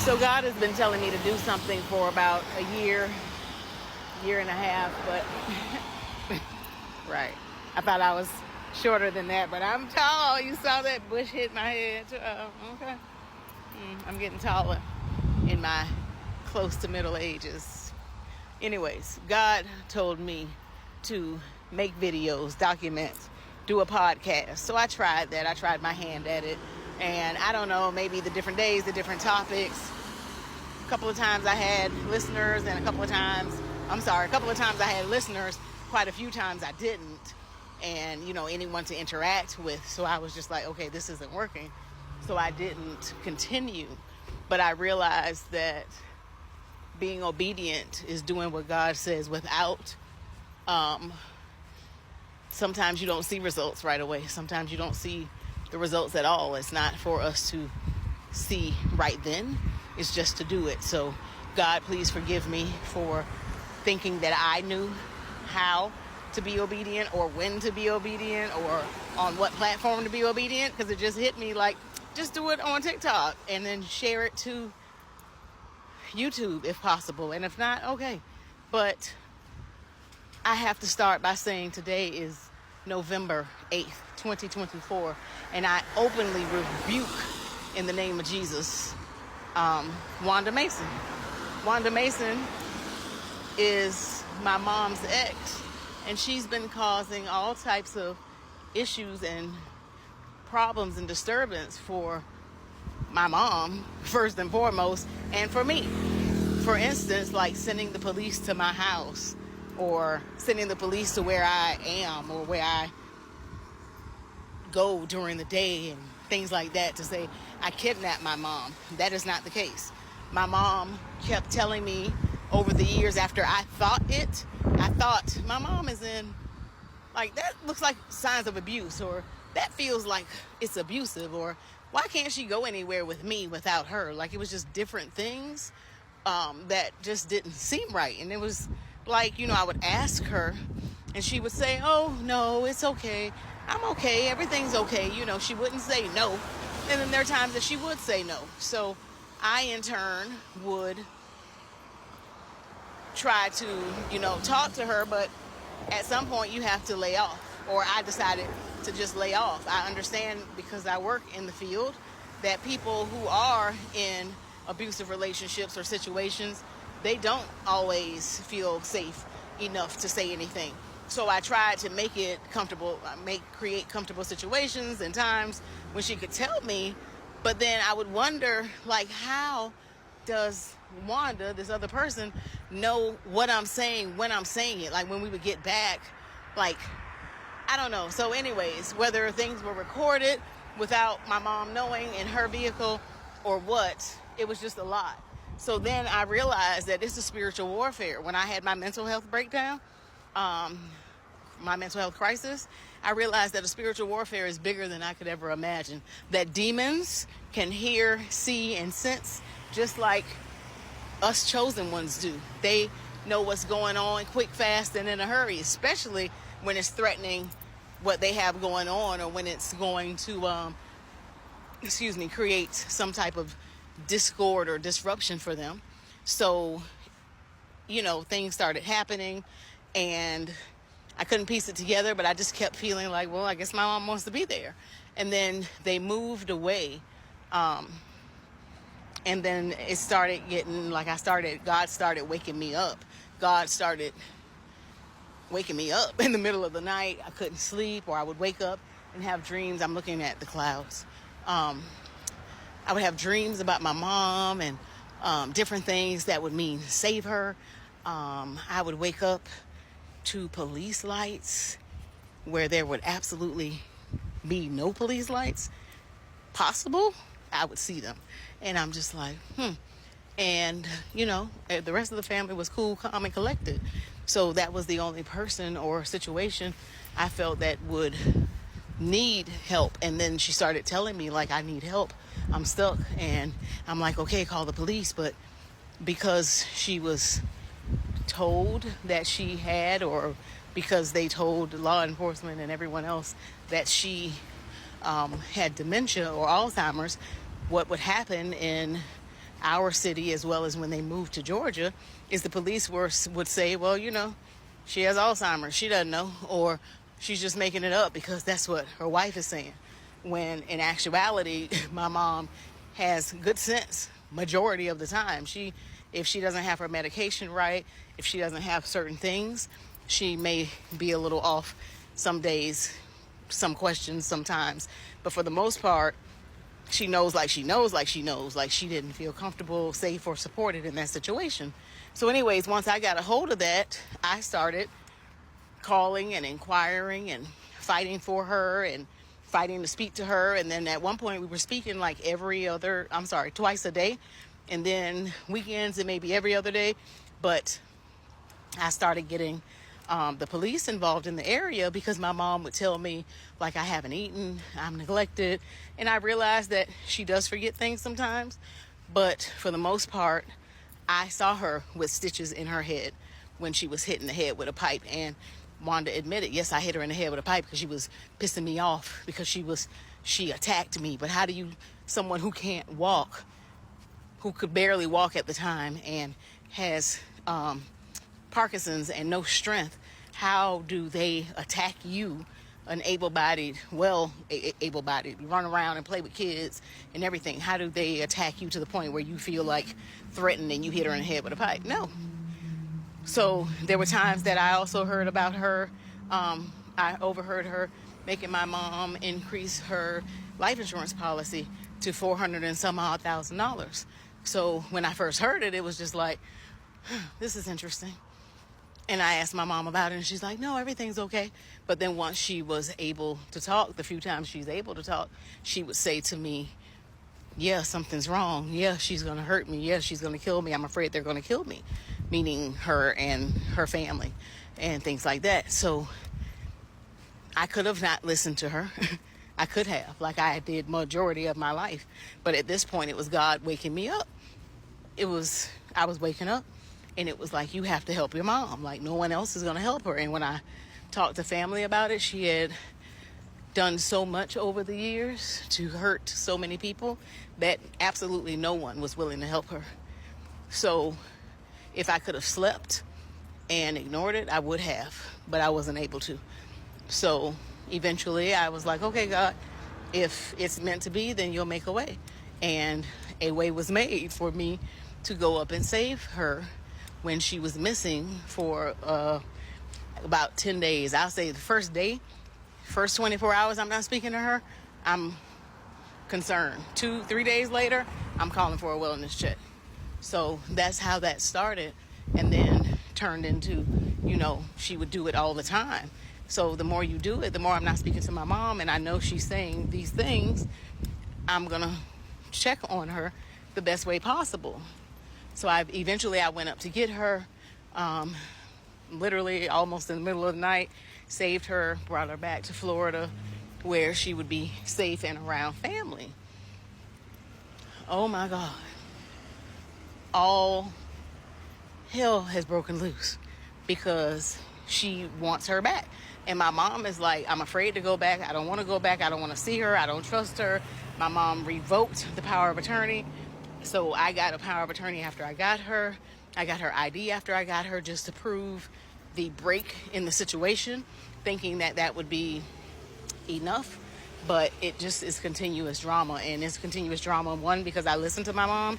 So God has been telling me to do something for about a year and a half, but right. I thought I was shorter than that, but I'm tall. You saw that bush hit my head. Okay. I'm getting taller in my close to middle ages. Anyways, God told me to make videos, document, do a podcast. So I tried that. I tried my hand at it. And I don't know, maybe the different days, the different topics. A couple of times I had listeners, and a couple of times I had listeners. Quite a few times I didn't. And, anyone to interact with. So I was just like, okay, this isn't working. So I didn't continue. But I realized that being obedient is doing what God says without, sometimes you don't see results right away. Sometimes you don't see the results at all. It's not for us to see right then. It's just to do it. So God, please forgive me for thinking that I knew how to be obedient or when to be obedient or on what platform to be obedient, because it just hit me like, just do it on TikTok and then share it to YouTube if possible. And if not, okay. But I have to start by saying today is November 8th, 2024. And I openly rebuke in the name of Jesus, Wanda Mason. Wanda Mason is my mom's ex. And she's been causing all types of issues and problems and disturbance for my mom, first and foremost, and for me. For instance, like sending the police to my house or sending the police to where I am or where I go during the day and things like that to say I kidnapped my mom. That is not the case. My mom kept telling me over the years after I thought my mom is in, like, that looks like signs of abuse, or that feels like it's abusive, or why can't she go anywhere with me without her? Like, it was just different things that just didn't seem right. And it was like, I would ask her and she would say, oh, no, it's okay. I'm okay. Everything's okay. She wouldn't say no. And then there are times that she would say no. So I, in turn, would try to, talk to her, but at some point you have to lay off, or I decided to just lay off. I understand, because I work in the field, that people who are in abusive relationships or situations, they don't always feel safe enough to say anything. So I tried to make it comfortable, create comfortable situations and times when she could tell me, but then I would wonder, like, how does Wanda, this other person, know what I'm saying when I'm saying it? Like, when we would get back, like, I don't know. So anyways, whether things were recorded without my mom knowing in her vehicle or what, it was just a lot. So then I realized that it's a spiritual warfare. When I had my mental health breakdown, my mental health crisis, I realized that a spiritual warfare is bigger than I could ever imagine. That demons can hear, see, and sense just like us chosen ones do. They know what's going on quick, fast, and in a hurry, especially when it's threatening what they have going on, or when it's going to, create some type of discord or disruption for them. So, things started happening and I couldn't piece it together, but I just kept feeling like, well, I guess my mom wants to be there. And then they moved away. And then it started getting like God started waking me up. God started waking me up in the middle of the night. I couldn't sleep, or I would wake up and have dreams. I'm looking at the clouds. I would have dreams about my mom and different things that would mean save her. I would wake up to police lights where there would absolutely be no police lights possible. I would see them. And I'm just like, And, the rest of the family was cool, calm, and collected. So that was the only person or situation I felt that would need help. And then she started telling me, like, I need help. I'm stuck. And I'm like, okay, call the police. But because she was told that she had, or because they told law enforcement and everyone else that she had dementia or Alzheimer's, what would happen in our city, as well as when they moved to Georgia, is the police would say, well, she has Alzheimer's, she doesn't know, or she's just making it up because that's what her wife is saying. When in actuality, my mom has good sense majority of the time. If she doesn't have her medication right, if she doesn't have certain things, she may be a little off some days, some questions sometimes. But for the most part, she knows like she didn't feel comfortable, safe, or supported in that situation. So anyways, once I got a hold of that, I started calling and inquiring and fighting for her and fighting to speak to her. And then at one point we were speaking like twice a day. And then weekends it may be every other day. But I started getting the police involved in the area because my mom would tell me like I haven't eaten, I'm neglected. And I realized that she does forget things sometimes. But for the most part, I saw her with stitches in her head when she was hit in the head with a pipe. And Wanda admitted, yes, I hit her in the head with a pipe because she was pissing me off because she attacked me. But how do someone who can't walk, who could barely walk at the time and has Parkinson's and no strength, how do they attack you, an able-bodied, run around and play with kids and everything? How do they attack you to the point where you feel like threatened and you hit her in the head with a pipe? No. So there were times that I also heard about her. I overheard her making my mom increase her life insurance policy to $400 and some odd $1,000. So when I first heard it, it was just like, this is interesting. And I asked my mom about it, and she's like, no, everything's okay. But then once she was able to talk, the few times she's able to talk, she would say to me, yeah, something's wrong. Yeah, she's going to hurt me. Yeah, she's going to kill me. I'm afraid they're going to kill me, meaning her and her family and things like that. So I could have not listened to her. I could have, like I did majority of my life. But at this point, it was God waking me up. I was waking up, and it was like, you have to help your mom. Like, no one else is going to help her. And when I talked to family about it, she had done so much over the years to hurt so many people that absolutely no one was willing to help her. So if I could have slept and ignored it, I would have, but I wasn't able to. So eventually I was like, okay, God, if it's meant to be, then you'll make a way. And a way was made for me to go up and save her when she was missing for about 10 days. I'll say the first 24 hours I'm not speaking to her, I'm concerned. 2-3 days later, I'm calling for a wellness check. So that's how that started, and then turned into, she would do it all the time. So the more you do it, the more I'm not speaking to my mom, and I know she's saying these things, I'm going to check on her the best way possible. So I went up to get her, literally almost in the middle of the night, saved her, brought her back to Florida where she would be safe and around family. Oh my God. All hell has broken loose because she wants her back. And my mom is like, I'm afraid to go back. I don't want to go back. I don't want to see her. I don't trust her. My mom revoked the power of attorney. So I got a power of attorney after I got her. I got her ID after I got her just to prove the break in the situation, thinking that that would be enough. But it just is continuous drama. And it's continuous drama, one, because I listen to my mom,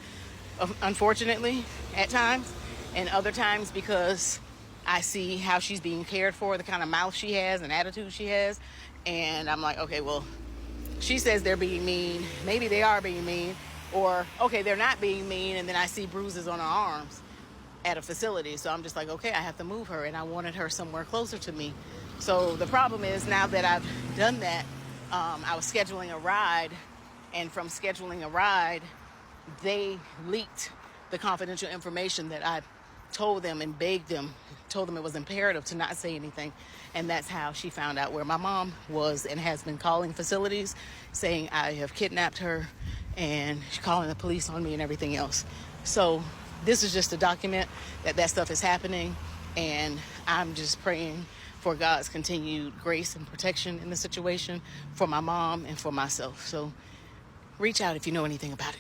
unfortunately, at times. And other times because I see how she's being cared for, the kind of mouth she has and attitude she has. And I'm like, okay, well, she says they're being mean. Maybe they are being mean. Or, okay, they're not being mean. And then I see bruises on her arms at a facility. So I'm just like, okay, I have to move her. And I wanted her somewhere closer to me. So the problem is, now that I've done that, I was scheduling a ride. And from scheduling a ride, they leaked the confidential information that I told them and begged them, told them it was imperative to not say anything. And that's how she found out where my mom was and has been calling facilities saying I have kidnapped her, and she's calling the police on me and everything else. So this is just to document that stuff is happening, and I'm just praying for God's continued grace and protection in the situation for my mom and for myself. So reach out if you know anything about it.